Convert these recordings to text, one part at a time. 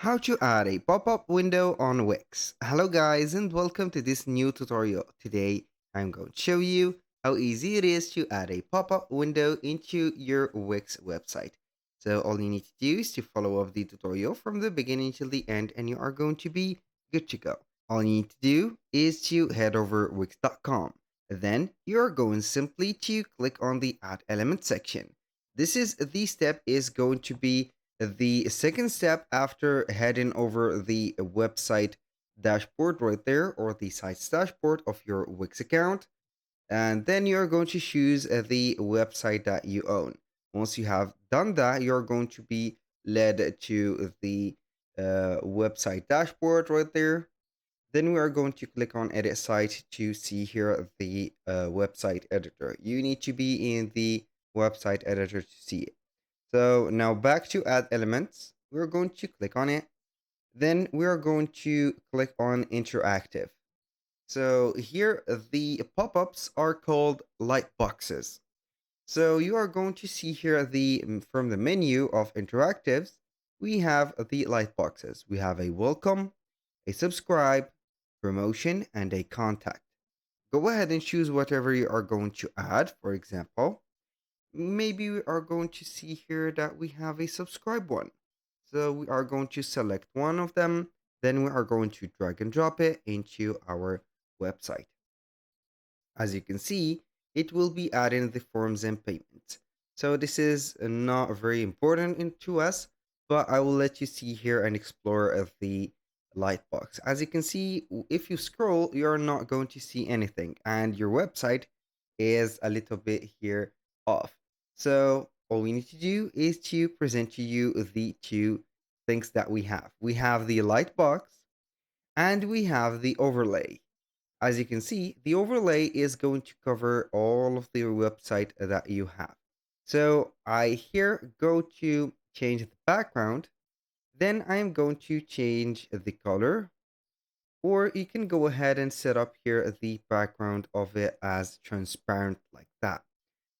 How to add a pop-up window on Wix. Hello guys and welcome to this new tutorial. Today I'm going to show you how easy it is to add a pop-up window into your Wix website. So all you need to do is to follow up the tutorial from the beginning till the end and you are going to be good to go. All you need to do is to head over wix.com. Then you are going simply to click on the add element section. The step is going to be the second step after heading over the website dashboard right there, or the site's dashboard of your Wix account. And then you're going to choose the website that you own. Once you have done that, you're going to be led to the website dashboard right there. Then we are going to click on edit site to see here the website editor. You need to be in the website editor to see it. So now back to add elements, we're going to click on it. Then we are going to click on interactive. So here the pop-ups are called light boxes. So you are going to see here from the menu of interactives, we have the light boxes. We have a welcome, a subscribe, promotion, and a contact. Go ahead and choose whatever you are going to add. For example, maybe we are going to see here that we have a subscribe one. So we are going to select one of them. Then we are going to drag and drop it into our website. As you can see, it will be adding the forms and payments. So this is not very important to us, but I will let you see here and explore of the Lightbox. As you can see, if you scroll, you're not going to see anything, and your website is a little bit here off. So all we need to do is to present to you the two things that we have. We have the Lightbox and we have the overlay. As you can see, the overlay is going to cover all of the website that you have. So I here go to change the background. Then I am going to change the color, or you can go ahead and set up here the background of it as transparent like that.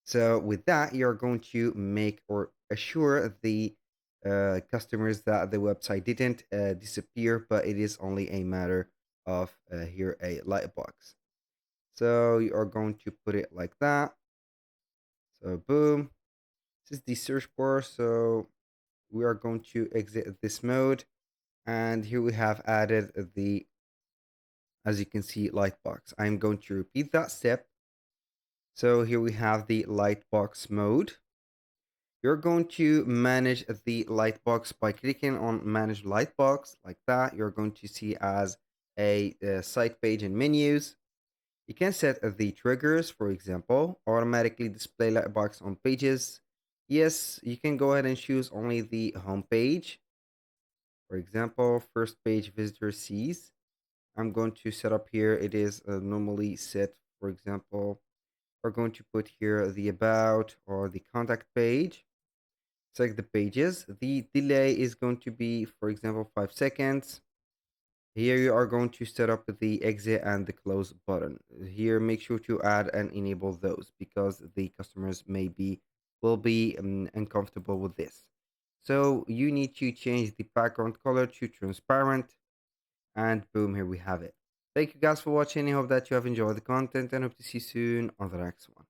So with that, you're going to make or assure the customers that the website didn't disappear, but it is only a matter of here a lightbox. So you are going to put it like that. So boom, this is the search bar. So we are going to exit this mode. And here we have added the, as you can see, lightbox. I'm going to repeat that step. So here we have the lightbox mode. You're going to manage the lightbox by clicking on manage lightbox like that. You're going to see as a site page and menus. You can set the triggers, for example, automatically display lightbox on pages. Yes, you can go ahead and choose only the home page. For example, first page visitor sees. I'm going to set up here. It is normally set, for example, we're going to put here the about or the contact page. Select the pages. The delay is going to be, for example, 5 seconds. Here you are going to set up the exit and the close button. Here, make sure to add and enable those because the customers will be uncomfortable with this. So you need to change the background color to transparent, and boom, here we have it. Thank you guys for watching. I hope that you have enjoyed the content and hope to see you soon on the next one.